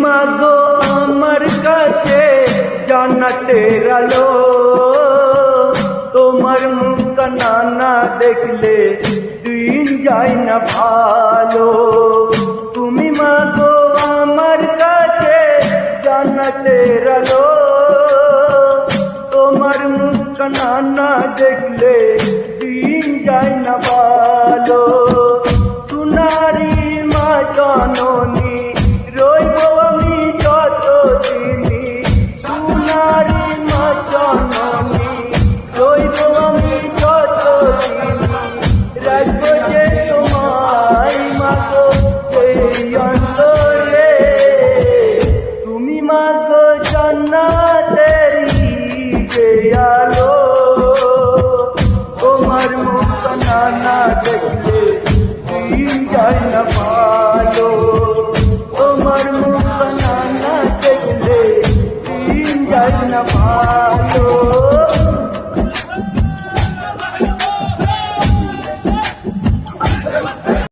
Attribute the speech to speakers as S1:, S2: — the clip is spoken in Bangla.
S1: মাগো আমার কাছে জান্নাতের আলো, তোমার মুখখানা না দেখলে দিন যায় না ভালো। তুমি মাগো আমার কাছে জান্নাতের আলো, তোমার মুখখানা না দেখলে দিন যায় না ভালো। সোনারি মা জননী রইব আমি যতদিনই, সোনারি মা জননী রইব আমি যতদিনই, রাখবো যে তোমায় মাগো।